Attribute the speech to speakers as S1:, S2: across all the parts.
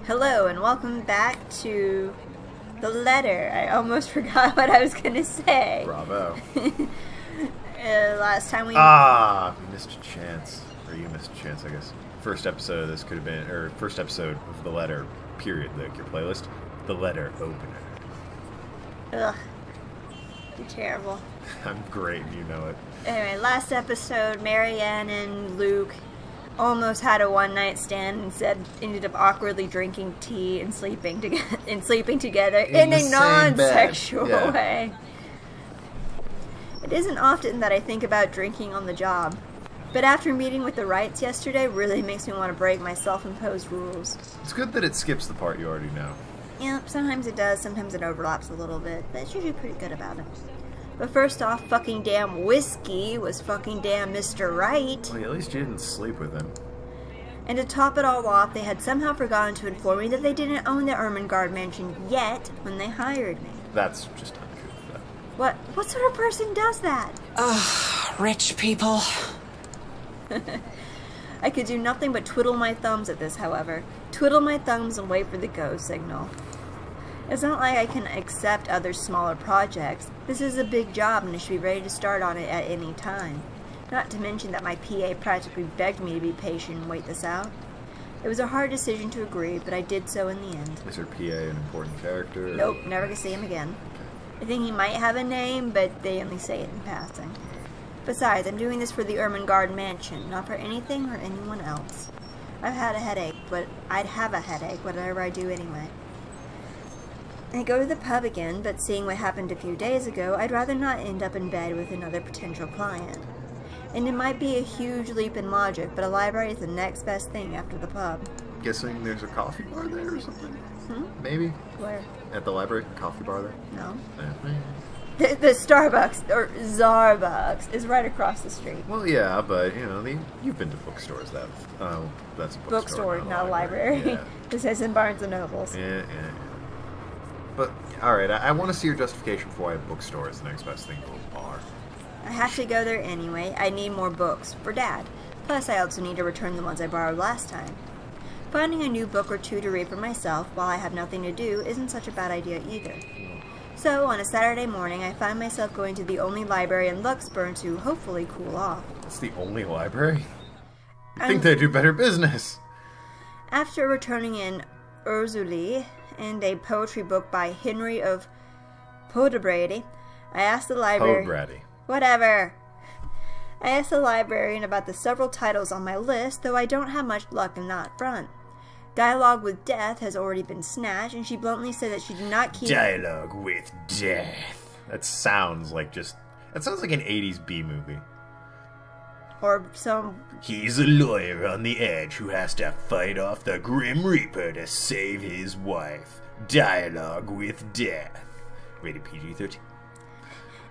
S1: Hello and welcome back to The Letter. I almost forgot what I was going to say.
S2: Bravo.
S1: Last time we...
S2: You missed a chance. Or you missed a chance, I guess. First episode of this could have been, or first episode of The Letter, period, like your playlist. The Letter Opener.
S1: Ugh. You're terrible.
S2: I'm great, and you know it.
S1: Anyway, last episode, Marianne and Luke almost had a one-night stand and ended up awkwardly drinking tea and sleeping together in a non-sexual way. It isn't often that I think about drinking on the job, but after meeting with the Wrights yesterday really makes me want to break my self-imposed rules.
S2: It's good that it skips the part you already know.
S1: Yep, sometimes it does, sometimes it overlaps a little bit, but it's usually pretty good about it. But first off, fucking damn Whiskey was fucking damn Mr. Wright.
S2: Well, at least you didn't sleep with him.
S1: And to top it all off, they had somehow forgotten to inform me that they didn't own the Ermengarde mansion yet when they hired me.
S2: That's just untrue.
S1: What sort of person does that?
S3: Ugh, rich people.
S1: I could do nothing but twiddle my thumbs at this, however. Twiddle my thumbs and wait for the go signal. It's not like I can accept other smaller projects. This is a big job and I should be ready to start on it at any time. Not to mention that my PA practically begged me to be patient and wait this out. It was a hard decision to agree, but I did so in the end.
S2: Is your PA an important character?
S1: Nope, never gonna see him again. I think he might have a name, but they only say it in passing. Besides, I'm doing this for the Ermengarde mansion, not for anything or anyone else. I'd have a headache, whatever I do anyway. I go to the pub again, but seeing what happened a few days ago, I'd rather not end up in bed with another potential client. And it might be a huge leap in logic, but a library is the next best thing after the pub.
S2: Guessing there's a coffee bar there or something? Maybe?
S1: Where?
S2: At the library? Coffee bar there?
S1: No.
S2: Eh.
S1: The Starbucks, or Zarbucks, is right across the street.
S2: Well, yeah, but, you know, you've been to bookstores that... Oh, that's a bookstore,
S1: not a library.
S2: Yeah.
S1: This says in Barnes & Nobles.
S2: Yeah. But, alright, I want to see your justification for why a bookstore is the next best thing to a bar.
S1: I have to go there anyway. I need more books, for Dad. Plus, I also need to return the ones I borrowed last time. Finding a new book or two to read for myself while I have nothing to do isn't such a bad idea either. So, on a Saturday morning, I find myself going to the only library in Luxburn to hopefully cool off.
S2: It's the only library? I think they do better business.
S1: After returning in Urzuli and a poetry book by Henry of Podebrady, I asked the library...
S2: Podebrady.
S1: Whatever. I asked the librarian about the several titles on my list, though I don't have much luck in that front. Dialogue with Death has already been snatched, and she bluntly said that she did not keep...
S2: Dialogue with Death. That sounds like an 80s B movie.
S1: Or some...
S2: He's a lawyer on the edge who has to fight off the Grim Reaper to save his wife. Dialogue with Death. Rated PG-13.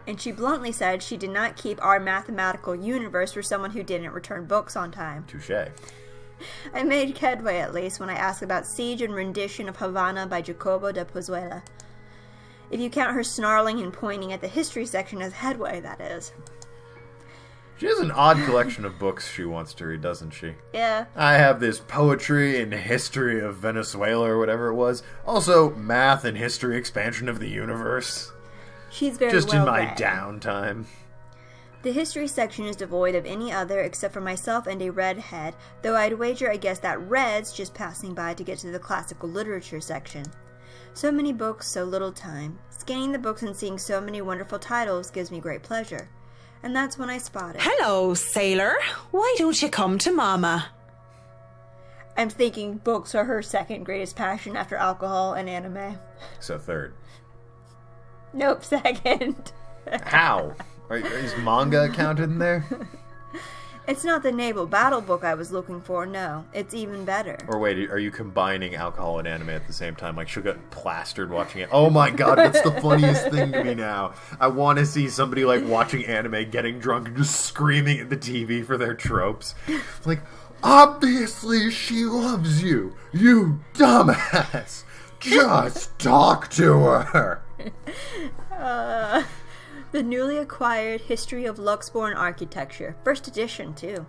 S1: And she bluntly said she did not keep our mathematical universe for someone who didn't return books on time.
S2: Touché.
S1: I made headway at least when I asked about Siege and Rendition of Havana by Jacobo de Pozuelo. If you count her snarling and pointing at the history section as headway, that is.
S2: She has an odd collection of books she wants to read, doesn't she?
S1: Yeah.
S2: I have this poetry and history of Venezuela or whatever it was. Also, math and history expansion of the universe.
S1: She's very
S2: just in my
S1: well read.
S2: downtime.
S1: The history section is devoid of any other except for myself and a redhead, though I'd wager I guess that red's just passing by to get to the classical literature section. So many books, so little time. Scanning the books and seeing so many wonderful titles gives me great pleasure. And that's when I spotted.
S3: Hello, sailor. Why don't you come to Mama?
S1: I'm thinking books are her second greatest passion after alcohol and anime.
S2: So third.
S1: Nope, second.
S2: How? Is manga counted in there?
S1: It's not the naval battle book I was looking for, no. It's even better.
S2: Or wait, are you combining alcohol and anime at the same time? Like, she'll get plastered watching it. Oh my god, what's the funniest thing to me now? I want to see somebody, like, watching anime, getting drunk, and just screaming at the TV for their tropes. Like, obviously she loves you, you dumbass! Just talk to her!
S1: The newly acquired History of Luxborn Architecture. First edition, too.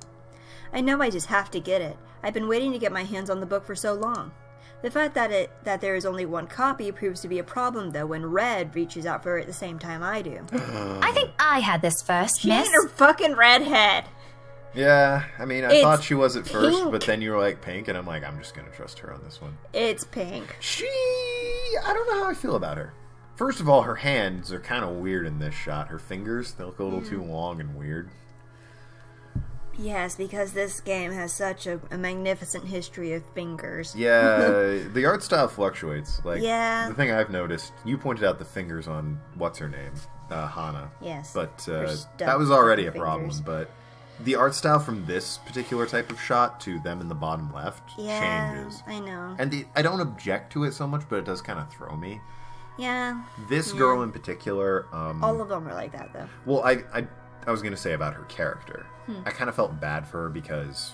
S1: I know I just have to get it. I've been waiting to get my hands on the book for so long. The fact that there is only one copy proves to be a problem, though, when Red reaches out for her at the same time I do.
S4: I think I had this first,
S1: She
S4: miss.
S1: ain't a fucking redhead.
S2: Yeah, I mean, I
S1: It's
S2: thought she was at first,
S1: pink.
S2: but then you were like pink, and I'm like, I'm just gonna trust her on this one.
S1: It's pink.
S2: I don't know how I feel about her. First of all, her hands are kind of weird in this shot. Her fingers, they look a little too long and weird.
S1: Yes, because this game has such a magnificent history of fingers.
S2: Yeah, the art style fluctuates. Like,
S1: Yeah.
S2: the thing I've noticed, you pointed out the fingers on what's her name, Hana.
S1: Yes.
S2: But
S1: Her
S2: that was already a
S1: fucking
S2: problem.
S1: fingers.
S2: But the art style from this particular type of shot to them in the bottom left
S1: Yeah,
S2: changes.
S1: I know.
S2: And I don't object to it so much, but it does kind of throw me.
S1: Yeah,
S2: This girl in particular,
S1: all of them are like that, though.
S2: well, I was going to say about her character. I kind of felt bad for her because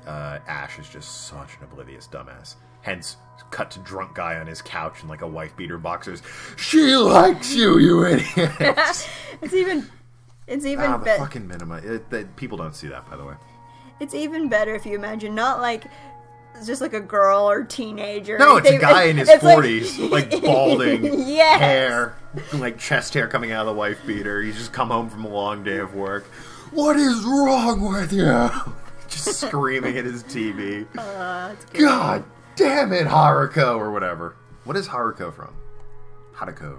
S2: Ash is just such an oblivious dumbass. Hence, cut to drunk guy on his couch in like a wife beater boxers. She likes you, you idiot.
S1: It's even
S2: the
S1: better.
S2: fucking minima. People don't see that, by the way.
S1: It's even better if you imagine not like it's just like a girl or teenager.
S2: No, it's a guy in his
S1: It's
S2: 40s, like balding,
S1: Yes.
S2: hair, like chest hair coming out of the wife beater. He's just come home from a long day of work. What is wrong with you? Just screaming at his TV.
S1: It's good.
S2: God damn it, Haruko, or whatever. What is Haruko from? Haruko.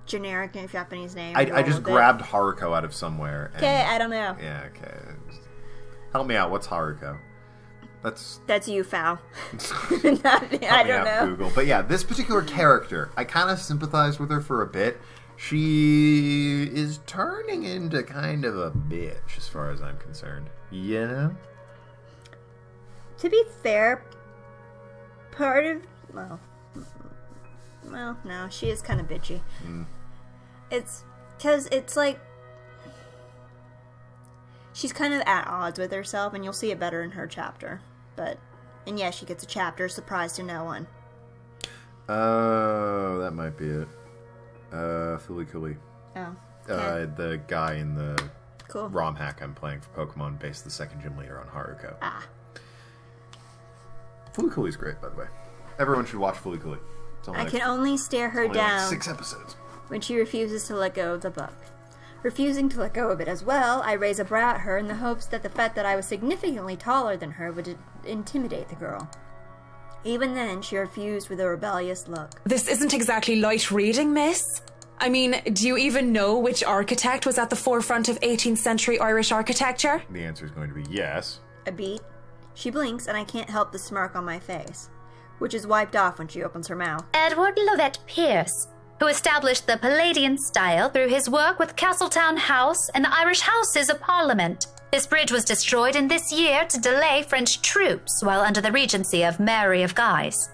S1: Generic Japanese name.
S2: I just grabbed Haruko out of somewhere. and-
S1: Okay, I don't know.
S2: Yeah, okay. Help me out. What's Haruko?
S1: That's you, Foul. I
S2: Help me
S1: don't
S2: out,
S1: know.
S2: Google. But yeah, this particular character, I kind of sympathized with her for a bit. She is turning into kind of a bitch, as far as I'm concerned. You know?
S1: To be fair, part of well, no, she is kind of bitchy. It's because it's like she's kind of at odds with herself, and you'll see it better in her chapter. And yeah, she gets a chapter, surprise to no one.
S2: Oh, that might be it. Fooly Cooly.
S1: Oh, okay.
S2: The guy in the
S1: Cool.
S2: ROM hack I'm playing for Pokemon based the second gym leader on Haruko.
S1: Ah,
S2: Fooly Cooly's great, by the way. Everyone should watch Fooly Cooly. It's only
S1: I
S2: like-
S1: can only stare her
S2: only like
S1: down
S2: 6 episodes.
S1: when she refuses to let go of the book. Refusing to let go of it as well, I raise a brow at her in the hopes that the fact that I was significantly taller than her would intimidate the girl. Even then, she refused with a rebellious look.
S3: This isn't exactly light reading, miss. I mean, do you even know which architect was at the forefront of 18th century Irish architecture?
S2: The answer is going to be yes.
S1: A beat. She blinks, and I can't help the smirk on my face, which is wiped off when she opens her mouth.
S4: Edward Lovett Pierce, who established the Palladian style through his work with Castletown House and the Irish Houses of Parliament. This bridge was destroyed in this year to delay French troops while under the regency of Mary of Guise.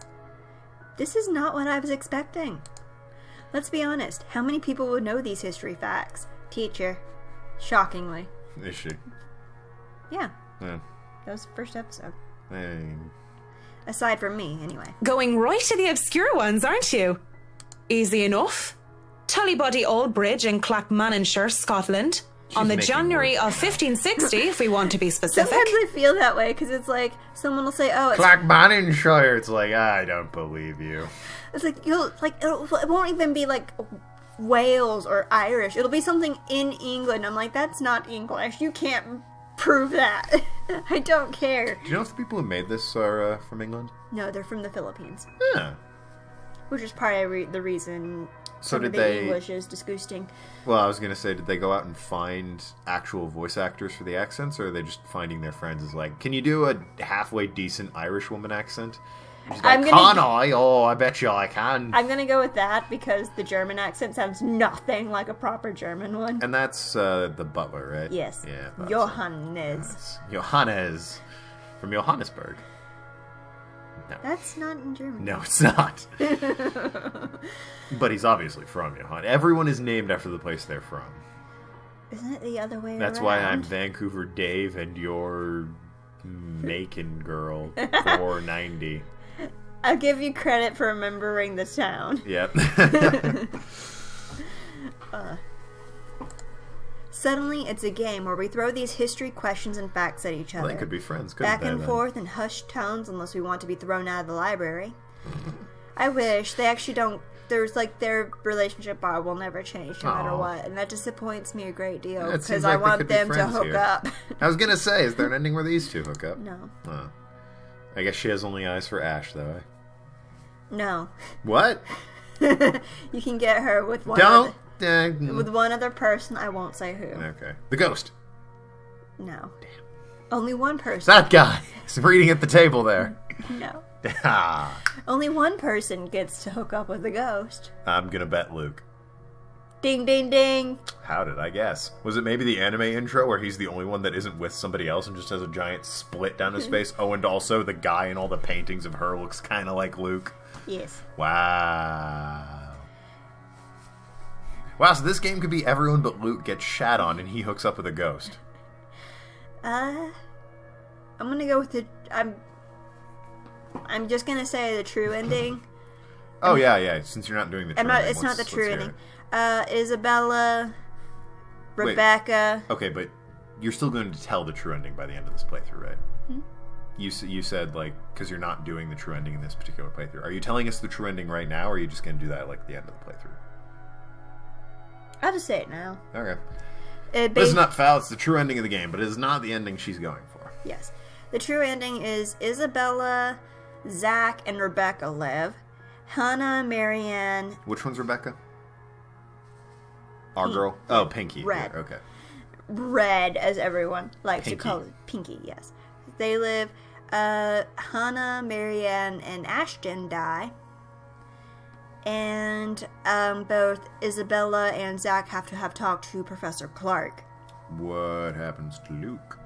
S1: This is not what I was expecting. Let's be honest, how many people would know these history facts? Teacher. Shockingly.
S2: Is she?
S1: Yeah,
S2: Yeah.
S1: that was the first episode.
S2: Hey.
S1: Aside from me, anyway.
S3: Going right to the obscure ones, aren't you? Easy enough. Tullybody Old Bridge in Clackmannanshire, Scotland. on the
S2: making
S3: January
S2: words.
S3: of 1560, if we want to be specific.
S1: Sometimes I feel that way because it's like someone will say, "Oh, it's
S2: Clackmannanshire." It's like, I don't believe you.
S1: It's like it won't even be like Wales or Irish. It'll be something in England. I'm like, that's not English. You can't prove that. I don't care.
S2: Do you know if the people who made this are from England?
S1: No, they're from the Philippines,
S2: Yeah.
S1: which is probably the reason
S2: So
S1: some of
S2: did
S1: the
S2: they?
S1: English is disgusting.
S2: Well, I was gonna say, did they go out and find actual voice actors for the accents, or are they just finding their friends? As like, can you do a halfway decent Irish woman accent? And she's like,
S1: I'm gonna-
S2: can I? Oh, I bet you I can.
S1: I'm gonna go with that because the German accent sounds nothing like a proper German one.
S2: And that's the butler, right?
S1: Yes.
S2: Yeah. thought so.
S1: Johannes.
S2: Yes. Johannes from Johannesburg. No.
S1: That's not in German.
S2: No, it's not. But he's obviously from Johann. Everyone is named after the place they're from.
S1: Isn't it the other way
S2: That's
S1: around?
S2: why I'm Vancouver Dave and you're Macon Girl 490.
S1: I'll give you credit for remembering the town.
S2: Yep.
S1: Suddenly, it's a game where we throw these history questions and facts at each other.
S2: Well, they could be friends, couldn't
S1: Back
S2: they,
S1: and
S2: then?
S1: forth in hushed tones unless we want to be thrown out of the library. I wish they actually don't. There's like their relationship bar will never change no matter
S2: Aw.
S1: what, and that disappoints me a great deal
S2: Yeah, it seems
S1: because I
S2: like they
S1: want
S2: could be
S1: them to
S2: friends
S1: hook
S2: here.
S1: up.
S2: I was gonna say, is there an ending where these two hook up?
S1: No.
S2: Oh. I guess she has only eyes for Ash, though. Eh?
S1: No.
S2: What?
S1: You can get her with one
S2: Don't.
S1: with one other person. I won't say who.
S2: Okay. The ghost.
S1: No. Only one person.
S2: That guy. He's reading at the table there.
S1: No.
S2: Ah.
S1: Only one person gets to hook up with the ghost.
S2: I'm gonna bet Luke.
S1: Ding, ding, ding.
S2: How did I guess? Was it maybe the anime intro where he's the only one that isn't with somebody else and just has a giant split down his face? Oh, and also the guy in all the paintings of her looks kind of like Luke.
S1: Yes.
S2: Wow. Wow, so this game could be everyone but Luke gets shat on and he hooks up with a ghost.
S1: I'm gonna go with the. I'm just gonna say the true ending.
S2: Oh, yeah. Since you're not doing the true ending.
S1: It's not the
S2: let's
S1: true
S2: hear
S1: ending.
S2: it.
S1: Isabella, Rebecca.
S2: Okay, but you're still going to tell the true ending by the end of this playthrough, right? You said, like, because you're not doing the true ending in this particular playthrough. Are you telling us the true ending right now, or are you just going to do that, like, at the end of the playthrough?
S1: I'll just say it now.
S2: Okay. This is not foul, it's the true ending of the game, but it is not the ending she's going for.
S1: Yes. The true ending is Isabella, Zach, and Rebecca live. Hannah, Marianne,
S2: Which one's Rebecca? Our girl? Oh, Pinky.
S1: Red.
S2: Yeah, okay.
S1: Red, as everyone likes
S2: Pinky.
S1: to call it. Pinky, yes. They live. Hannah, Marianne, and Ashton die. And both Isabella and Zach have to have talked to Professor Clark.
S2: What happens to Luke?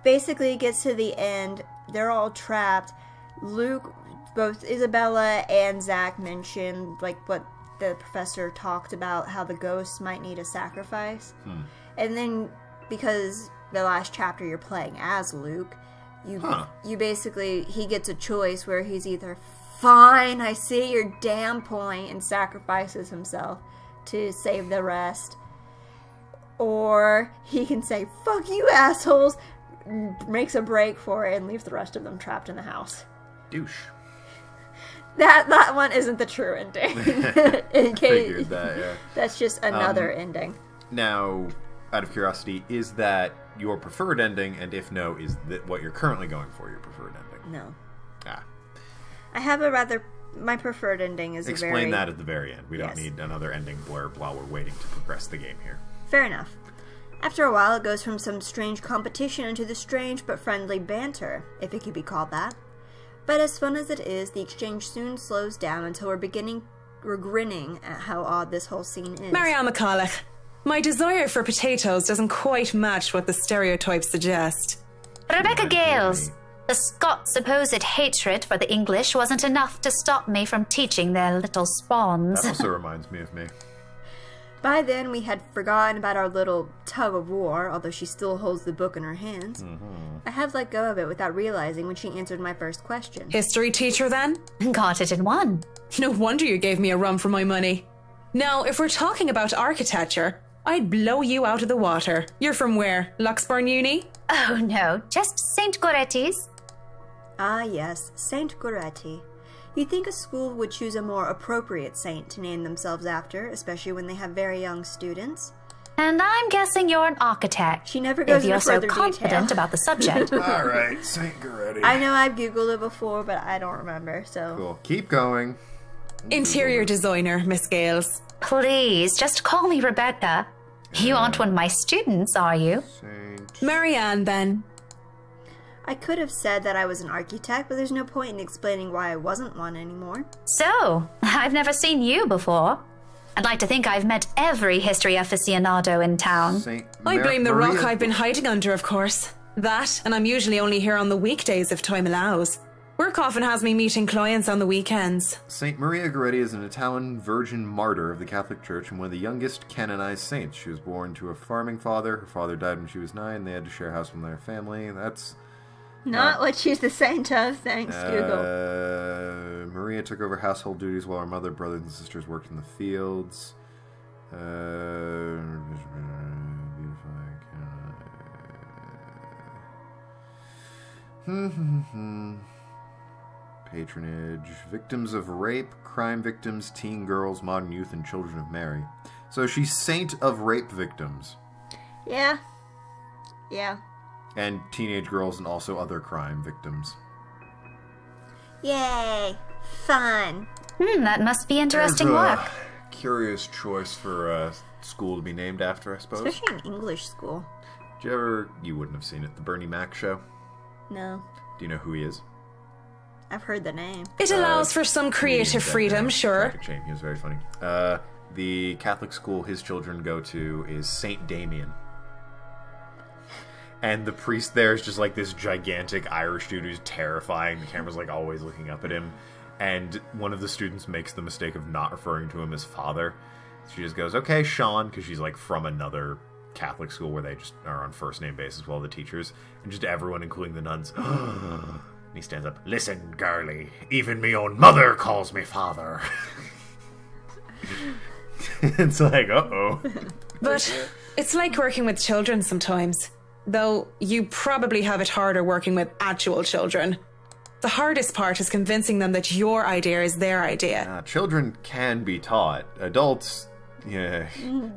S1: Basically, it gets to the end. They're all trapped. Luke, both Isabella and Zach mentioned, like, what the professor talked about, how the ghosts might need a sacrifice. And then, because the last chapter you're playing as Luke, you basically, he gets a choice where he's either, fine, I see your damn point, and sacrifices himself to save the rest, or he can say, fuck you assholes, makes a break for it, and leaves the rest of them trapped in the house.
S2: Douche.
S1: That one isn't the true ending. In case,
S2: Figured that, yeah.
S1: that's just another ending.
S2: Now, out of curiosity, is that your preferred ending? And if no, is that what you're currently going for, your preferred ending?
S1: No.
S2: Ah.
S1: I have my preferred ending is
S2: Explain that at the very end. We
S1: Yes.
S2: don't need another ending blurb while we're waiting to progress the game here.
S1: Fair enough. After a while, it goes from some strange competition into the strange but friendly banter, if it could be called that. But as fun as it is, the exchange soon slows down until we're grinning at how odd this whole scene is.
S3: Marianne McCulloch, my desire for potatoes doesn't quite match what the stereotypes suggest.
S4: Rebecca Gales, the Scots' supposed hatred for the English wasn't enough to stop me from teaching their little spawns.
S2: That also reminds me of me.
S1: By then, we had forgotten about our little tug of war, although she still holds the book in her hands. I had let go of it without realizing when she answered my first question.
S3: History teacher, then?
S4: Got it in one.
S3: No wonder you gave me a run for my money. Now, if we're talking about architecture, I'd blow you out of the water. You're from where? Luxburn Uni?
S4: Oh no, just St. Goretti's.
S1: Ah yes, Saint Goretti. You'd think a school would choose a more appropriate saint to name themselves after, especially when they have very young students.
S4: And I'm guessing you're an architect.
S1: She never goes
S4: if you're
S1: into
S4: so
S1: further
S4: confident
S1: detail.
S4: about the subject.
S2: All right, Saint Goretti.
S1: I know I've Googled it before, but I don't remember, so...
S2: Cool. Keep going.
S3: Interior designer, Miss Gales.
S4: Please, just call me Rebecca. You aren't one of my students, are you?
S2: Saint.
S3: Marianne, then.
S1: I could have said that I was an architect, but there's no point in explaining why I wasn't one anymore.
S4: So, I've never seen you before. I'd like to think I've met every history aficionado in town.
S2: Saint
S3: I blame the
S2: Maria-
S3: rock I've been hiding under, of course. That, and I'm usually only here on the weekdays if time allows. Work often has me meeting clients on the weekends.
S2: Saint Maria Goretti is an Italian virgin martyr of the Catholic Church and one of the youngest canonized saints. She was born to a farming father. Her father died when she was 9. They had to share a house with their family. That's...
S1: Not what she's the saint of, thanks, Google.
S2: Maria took over household duties while her mother, brothers, and sisters worked in the fields. Patronage. Victims of rape, crime victims, teen girls, modern youth, and children of Mary. So she's saint of rape victims.
S1: Yeah. Yeah.
S2: And teenage girls and also other crime victims.
S1: Yay. Fun.
S4: That must be interesting
S2: There's a
S4: work.
S2: Curious choice for a school to be named after, I suppose.
S1: Especially in English school.
S2: You wouldn't have seen it, the Bernie Mac show?
S1: No.
S2: Do you know who he is?
S1: I've heard the name.
S3: It allows for some creative freedom, sure.
S2: Traffic Chain. He was very funny. The Catholic school his children go to is St. Damien. And the priest there is just like this gigantic Irish dude who's terrifying. The camera's like always looking up at him. And one of the students makes the mistake of not referring to him as father. She just goes, okay, Sean, because she's like from another Catholic school where they just are on first name basis with all the teachers. And just everyone, including the nuns. And he stands up, listen, girlie, even me own mother calls me father. It's like, uh-oh.
S3: But it's like working with children sometimes. Though you probably have it harder working with actual children. The hardest part is convincing them that your idea is their idea.
S2: Children can be taught. Adults, yeah,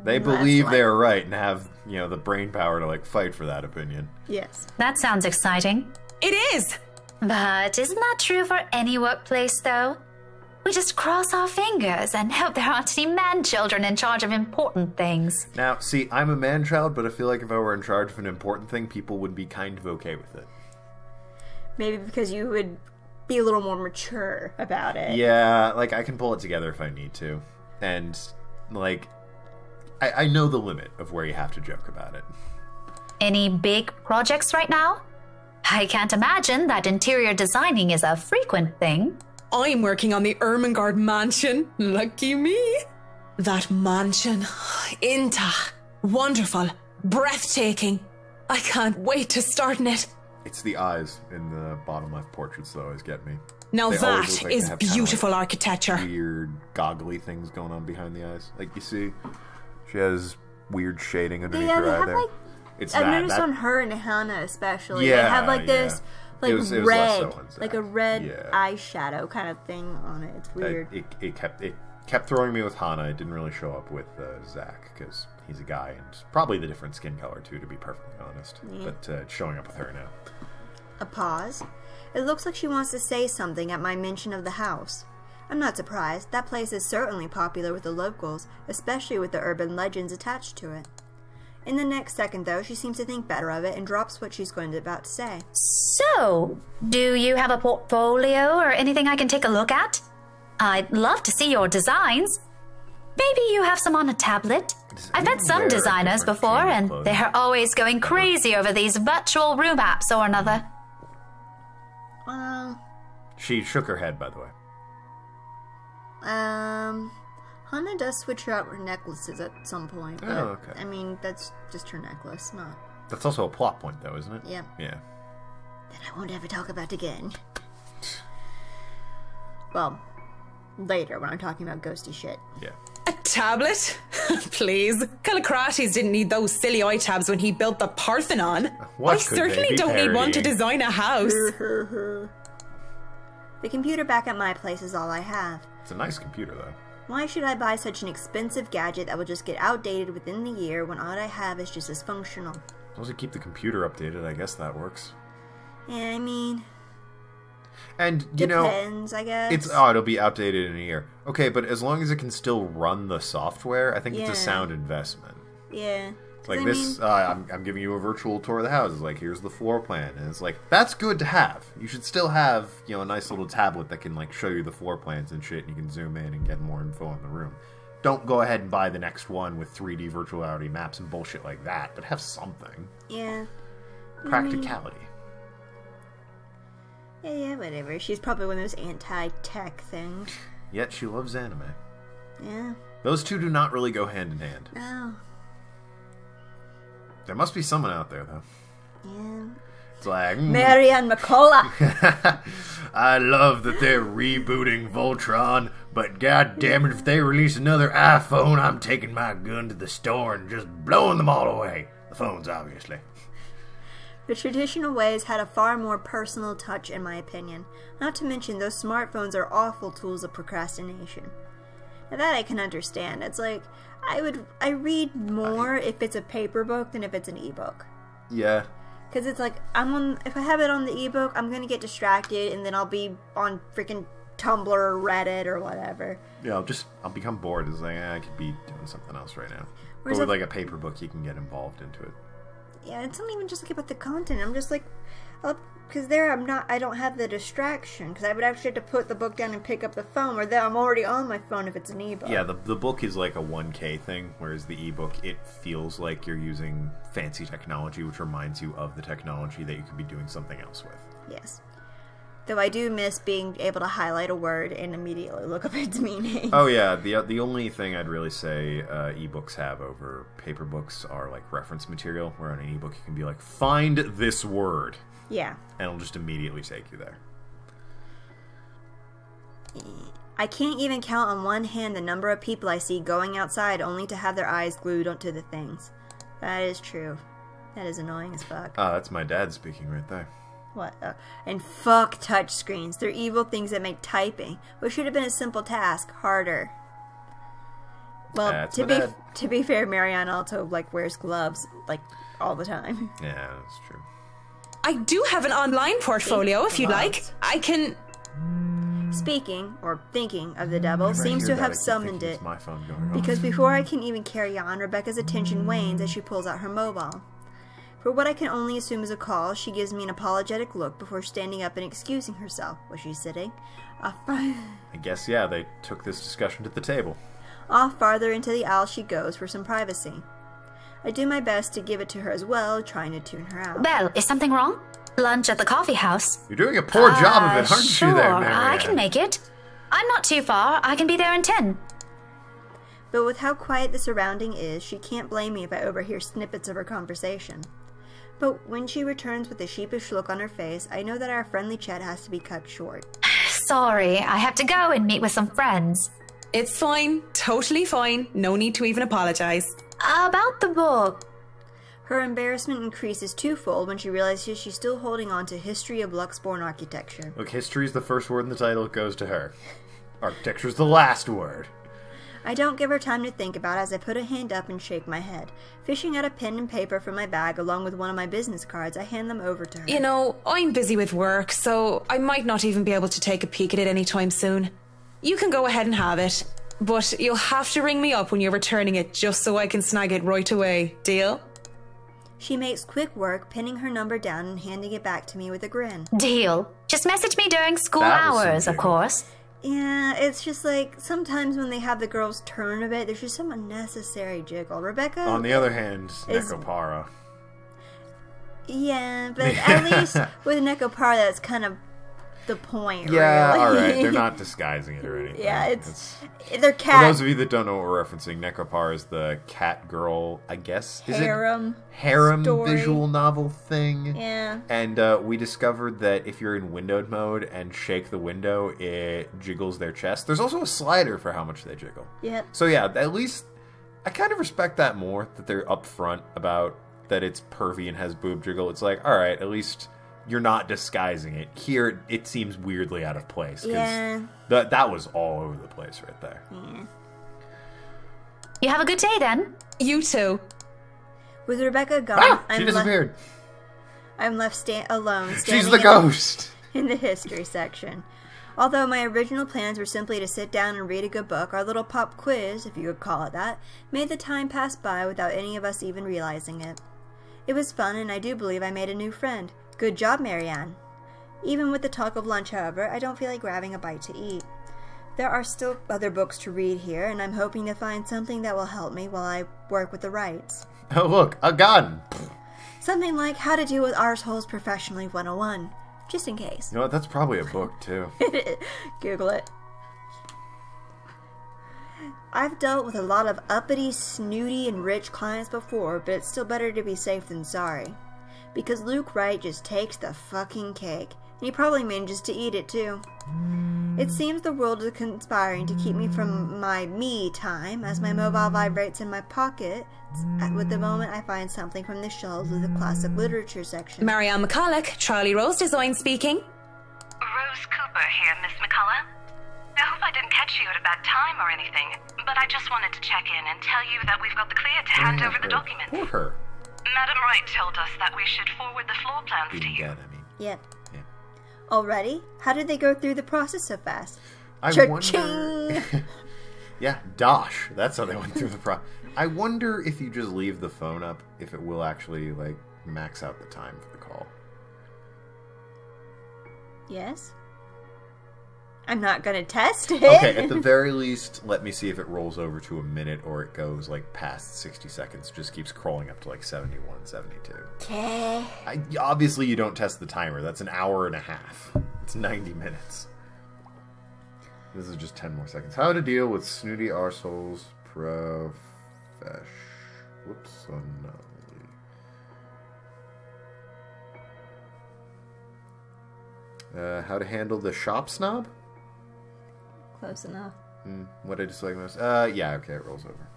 S2: they believe they're right and have, the brain power to, fight for that opinion.
S1: Yes.
S4: That sounds exciting.
S3: It is!
S4: But isn't that true for any workplace, though? We just cross our fingers and hope there aren't any man-children in charge of important things.
S2: Now, see, I'm a man-child, but I feel like if I were in charge of an important thing, people would be kind of okay with it.
S1: Maybe because you would be a little more mature about it.
S2: Yeah, I can pull it together if I need to. And, I know the limit of where you have to joke about it.
S4: Any big projects right now? I can't imagine that interior designing is a frequent thing.
S3: I'm working on the Ermengarde mansion. Lucky me. That mansion. Intach. Wonderful. Breathtaking. I can't wait to start in it.
S2: It's the eyes in the bottom left portraits that always get me.
S3: Now
S2: They always look
S3: that
S2: like they
S3: is
S2: have kinda,
S3: beautiful architecture.
S2: Weird, goggly things going on behind the eyes. You see, she has weird shading underneath
S1: Yeah,
S2: her
S1: they
S2: eye
S1: have
S2: there. It's
S1: I've
S2: that.
S1: noticed
S2: that
S1: on her and Hannah especially.
S2: Yeah,
S1: they have this
S2: It was less
S1: red,
S2: so on Zach.
S1: like a red
S2: Yeah.
S1: eyeshadow kind of thing on it. It's weird.
S2: It kept throwing me with Hana. It didn't really show up with Zach because he's a guy and probably the different skin color too, to be perfectly honest.
S1: Yeah.
S2: But it's showing up with her now.
S1: A pause. It looks like she wants to say something at my mention of the house. I'm not surprised. That place is certainly popular with the locals, especially with the urban legends attached to it. In the next second, though, she seems to think better of it and drops what she's about to say.
S4: So, do you have a portfolio or anything I can take a look at? I'd love to see your designs. Maybe you have some on a tablet. I've met some
S2: wear a
S4: designers
S2: different
S4: before,
S2: chain of
S4: and
S2: clothing?
S4: they're always going crazy over these virtual room apps or another.
S2: She shook her head, by the way.
S1: Hannah does switch out her necklaces at some point. But,
S2: Oh, okay.
S1: I mean, that's just her necklace, not...
S2: That's also a plot point, though, isn't it?
S1: Yeah.
S2: Yeah.
S1: That I won't ever talk about again. Well, later when I'm talking about ghosty shit.
S2: Yeah.
S3: A tablet? Please. Callicrates didn't need those silly eye tabs when he built the Parthenon.
S2: What
S3: I
S2: could they
S3: certainly
S2: be
S3: don't need one to
S2: parodying?
S3: design a house.
S1: The computer back at my place is all I have.
S2: It's a nice computer, though.
S1: Why should I buy such an expensive gadget that will just get outdated within the year when all I have is just as functional?
S2: As long as you keep the computer updated, I guess that works.
S1: Yeah, I mean,
S2: And, you
S1: depends, I guess.
S2: it'll be outdated in a year. Okay, but as long as it can still run the software, I think it's
S1: Yeah.
S2: a sound investment.
S1: Yeah.
S2: It's like
S1: 'Cause
S2: this, I'm giving you a virtual tour of the house. It's like, here's the floor plan. And it's like, that's good to have. You should still have, a nice little tablet that can, show you the floor plans and shit, and you can zoom in and get more info on the room. Don't go ahead and buy the next one with 3D virtual reality maps and bullshit like that, but have something.
S1: Yeah.
S2: Practicality.
S1: Yeah, whatever. She's probably one of those anti-tech things.
S2: Yet she loves anime.
S1: Yeah.
S2: Those two do not really go hand in hand.
S1: Oh.
S2: There must be someone out there, though.
S1: Yeah.
S2: It's like,
S1: Marianne McCullough.
S2: I love that they're rebooting Voltron, but god damn it, if they release another iPhone, I'm taking my gun to the store and just blowing them all away. The phones, obviously.
S1: The traditional ways had a far more personal touch, in my opinion. Not to mention, those smartphones are awful tools of procrastination. Now that I can understand. It's like, I read more if it's a paper book than if it's an ebook.
S2: Yeah.
S1: Because it's like, if I have it on the ebook, I'm going to get distracted, and then I'll be on freaking Tumblr or Reddit or whatever.
S2: Yeah, I'll become bored. It's like, I could be doing something else right now.
S1: Whereas
S2: but with like a paper book, you can get involved into it.
S1: Yeah, it's not even just like about the content. I'm just like, because I don't have the distraction. Because I would actually have to put the book down and pick up the phone, or I'm already on my phone if it's an ebook.
S2: Yeah, the book is like a 1K thing, whereas the ebook, it feels like you're using fancy technology, which reminds you of the technology that you could be doing something else with.
S1: Yes. Though I do miss being able to highlight a word and immediately look up its meaning.
S2: Oh yeah, the only thing I'd really say ebooks have over paper books are like reference material, where on an ebook you can be like, find this word.
S1: Yeah.
S2: And it'll just immediately take you there.
S1: I can't even count on one hand the number of people I see going outside only to have their eyes glued onto the things. That is true. That is annoying as fuck.
S2: That's my dad speaking right there.
S1: What? And fuck touchscreens. They're evil things that make typing, what should have been a simple task, harder. Well, to be fair, Marianne also wears gloves all the time.
S2: Yeah, that's true.
S3: I do have an online portfolio if you'd like. I can...
S1: Speaking, or thinking, of the devil seems to have summoned it.
S2: My phone going off.
S1: Because before I can even carry on, Rebecca's attention wanes as she pulls out her mobile. For what I can only assume is a call, she gives me an apologetic look before standing up and excusing herself. Was she sitting?
S2: I guess, yeah, they took this discussion to the table.
S1: Off farther into the aisle she goes for some privacy. I do my best to give it to her as well, trying to tune her out.
S4: Belle, is something wrong? Lunch at the coffee house.
S2: You're doing a poor job of it, aren't
S4: sure,
S2: you there, Marianne?
S4: I can make it. I'm not too far. I can be there in 10.
S1: But with how quiet the surrounding is, she can't blame me if I overhear snippets of her conversation. But when she returns with a sheepish look on her face, I know that our friendly chat has to be cut short.
S4: Sorry, I have to go and meet with some friends.
S3: It's fine. Totally fine. No need to even apologize.
S4: About the book.
S1: Her embarrassment increases twofold when she realizes she's still holding on to History of Luxborn Architecture.
S2: Look, history's the first word in the title, it goes to her. Architecture's the last word.
S1: I don't give her time to think about it as I put a hand up and shake my head. Fishing out a pen and paper from my bag along with one of my business cards, I hand them over to her.
S3: You know, I'm busy with work, so I might not even be able to take a peek at it anytime soon. You can go ahead and have it, but you'll have to ring me up when you're returning it just so I can snag it right away. Deal?
S1: She makes quick work, pinning her number down and handing it back to me with a grin.
S4: Deal. Just message me during school
S2: That was
S4: hours,
S2: some
S4: of course.
S1: Yeah, it's just like, sometimes when they have the girls turn a bit, there's just some unnecessary jiggle. Rebecca...
S2: On the other hand, Nekopara.
S1: Yeah, but at least with Nekopara, that's kind of the point,
S2: Yeah,
S1: really.
S2: alright, they're not disguising it or anything.
S1: Yeah, they're cat...
S2: For those of you that don't know what we're referencing, Nekopara is the cat girl, I guess.
S1: harem
S2: story. Visual novel thing.
S1: Yeah.
S2: And we discovered that if you're in windowed mode and shake the window, it jiggles their chest. There's also a slider for how much they jiggle.
S1: Yep.
S2: So yeah, at least I kind of respect that more, that they're upfront about that it's pervy and has boob jiggle. It's like, alright, at least you're not disguising it. Here, it seems weirdly out of place.
S1: Yeah.
S2: That was all over the place right there.
S1: Yeah.
S4: You have a good day then.
S3: You too.
S1: With Rebecca gone,
S2: She disappeared.
S1: I'm left alone.
S2: She's the ghost.
S1: In the history section. Although my original plans were simply to sit down and read a good book, our little pop quiz, if you could call it that, made the time pass by without any of us even realizing it. It was fun, and I do believe I made a new friend. Good job, Marianne. Even with the talk of lunch, however, I don't feel like grabbing a bite to eat. There are still other books to read here, and I'm hoping to find something that will help me while I work with the rights.
S2: Oh, look, a gun.
S1: Something like How to Deal with Arseholes Professionally 101. Just in case.
S2: You know what? That's probably a book, too.
S1: Google it. I've dealt with a lot of uppity, snooty, and rich clients before, but it's still better to be safe than sorry. Because Luke Wright just takes the fucking cake. And he probably manages to eat it too. It seems the world is conspiring to keep me from my me time as my mobile vibrates in my pocket with the moment I find something from the shelves of the classic literature section.
S3: Marianne McCulloch, Charlie Rose Design speaking.
S5: Rose Cooper here, Miss McCullough. I hope I didn't catch you at a bad time or anything, but I just wanted to check in and tell you that we've got the clear to hand over the documents.
S2: Poor her.
S5: Madam Wright told us that we should forward the floor plans to you.
S1: Yep.
S2: Yeah.
S1: Already? How did they go through the process so fast?
S2: I
S1: Cha-ching!
S2: wonder... Yeah, dosh. That's how they went through the process. I wonder if you just leave the phone up, if it will actually, like, max out the time for the call.
S1: Yes? I'm not gonna test it.
S2: Okay, at the very least, let me see if it rolls over to a minute or it goes, like, past 60 seconds. Just keeps crawling up to, like, 71, 72.
S1: Okay.
S2: Obviously, you don't test the timer. That's an hour and a half. It's 90 minutes. This is just 10 more seconds. How to deal with snooty arseholes how to handle the shop snob?
S1: Close enough.
S2: What did I dislike most? Yeah, okay, it rolls over.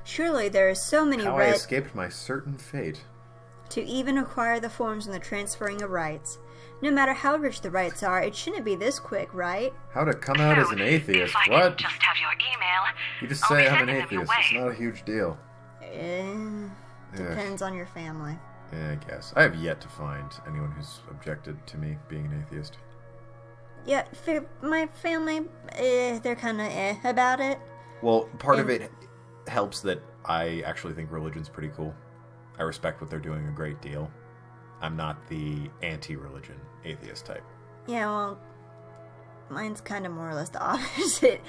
S1: Surely there are so many
S2: How I escaped my certain fate.
S1: to even acquire the forms and the transferring of rights. No matter how rich the rights are, it shouldn't be this quick, right?
S2: How to come out as an atheist.
S5: If I
S2: What?
S5: could just have your email,
S2: You just
S5: I'll
S2: say
S5: be
S2: I'm an
S5: sending them your
S2: atheist. It's
S5: way.
S2: not a huge deal.
S1: Depends on your family.
S2: Yeah, I guess. I have yet to find anyone who's objected to me being an atheist.
S1: Yeah, my family, they're kind of about it.
S2: Well, part of it helps that I actually think religion's pretty cool. I respect what they're doing a great deal. I'm not the anti-religion atheist type.
S1: Yeah, well, mine's kind of more or less the opposite.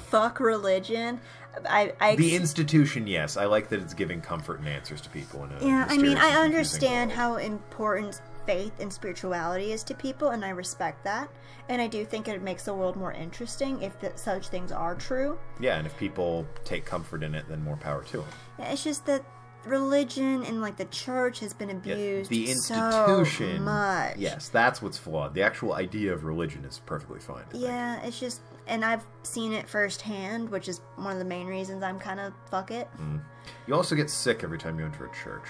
S1: Fuck religion.
S2: The institution, yes. I like that it's giving comfort and answers to people. In a
S1: Yeah, I mean,
S2: mysterious
S1: I
S2: and confusing
S1: understand
S2: world.
S1: how important faith and spirituality is to people, and I respect that. And I do think it makes the world more interesting if such things are true.
S2: Yeah, and if people take comfort in it, then more power to them.
S1: Yeah, it's just that religion and like the church has been abused
S2: The institution,
S1: so much.
S2: yes, that's what's flawed. The actual idea of religion is perfectly fine. I think.
S1: Yeah, it's just, and I've seen it firsthand, which is one of the main reasons I'm kind of fuck it.
S2: You also get sick every time you enter a church.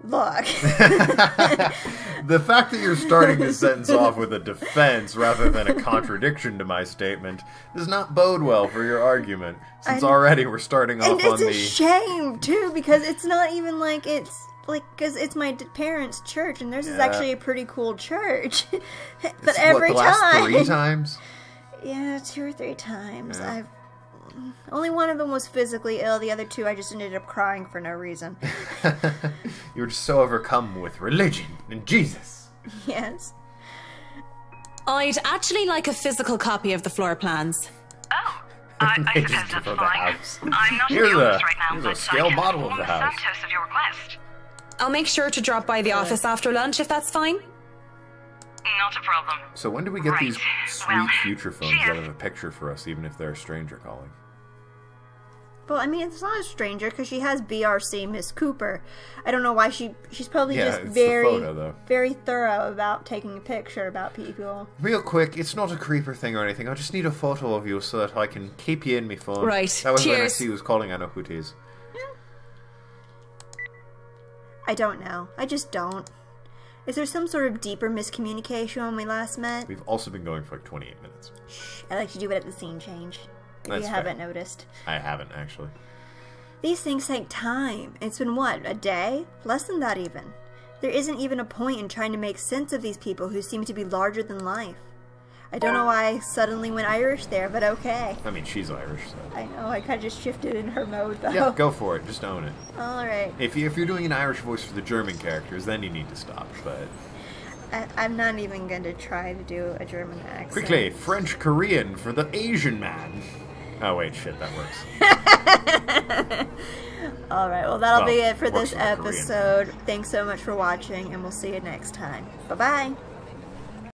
S1: Look,
S2: The fact that you're starting this sentence off with a defense rather than a contradiction to my statement does not bode well for your argument, since already we're starting off
S1: and
S2: on
S1: it's a
S2: the...
S1: shame too, because it's not even like it's like, because it's my parents' church, and theirs is
S2: Yeah.
S1: actually a pretty cool church. But
S2: It's,
S1: every
S2: what, the last
S1: time,
S2: 3 times?
S1: yeah, 2 or 3 times,
S2: Yeah.
S1: only one of them was physically ill. The other 2, I just ended up crying for no reason.
S2: You were just so overcome with religion and Jesus.
S1: Yes.
S3: I'd actually like a physical copy of the floor plans.
S5: Oh, I
S2: They
S5: suppose
S2: just
S5: that's
S2: give her the
S5: fine.
S2: house.
S5: I'm not
S2: Here's
S5: in the office
S2: a-
S5: right now,
S2: here's a
S5: but
S2: scale
S5: I can
S2: model of
S5: inform
S2: the house.
S5: Santos of your request.
S3: I'll make sure to drop by the office after lunch if that's fine.
S5: Not a problem.
S2: So when do we get
S5: Right.
S2: these sweet
S5: Well,
S2: future phones
S5: cheers.
S2: that have a picture for us, even if they're a stranger calling?
S1: Well, I mean, it's not a stranger because she has BRC Miss Cooper. I don't know why she's probably
S2: Yeah,
S1: just
S2: it's the
S1: very,
S2: photo, though.
S1: very thorough about taking a picture about people.
S2: Real quick, it's not a creeper thing or anything. I just need a photo of you so that I can keep you in my phone.
S3: Right.
S2: That way when I
S3: Cheers.
S2: see who's calling, I know who it is.
S1: I don't know. I just don't. Is there some sort of deeper miscommunication when we last met?
S2: We've also been going for like 28 minutes.
S1: I like to do it at the scene change. If
S2: That's
S1: you
S2: fair.
S1: haven't noticed.
S2: I haven't, actually.
S1: These things take time. It's been what, a day? Less than that even. There isn't even a point in trying to make sense of these people who seem to be larger than life. I don't know why I suddenly went Irish there, but okay.
S2: I mean, she's Irish, so...
S1: I know, I kind of just shifted in her mode though.
S2: Yeah, go for it. Just own it.
S1: Alright.
S2: If you're doing an Irish voice for the German characters, then you need to stop, but...
S1: I'm not even going to try to do a German accent.
S2: Quickly, French-Korean for the Asian man. Oh, wait, shit, that works.
S1: Alright, well that'll be
S2: Well,
S1: it for
S2: works
S1: this
S2: for the Korean.
S1: episode. Thanks so much for watching, and we'll see you next time. Bye-bye!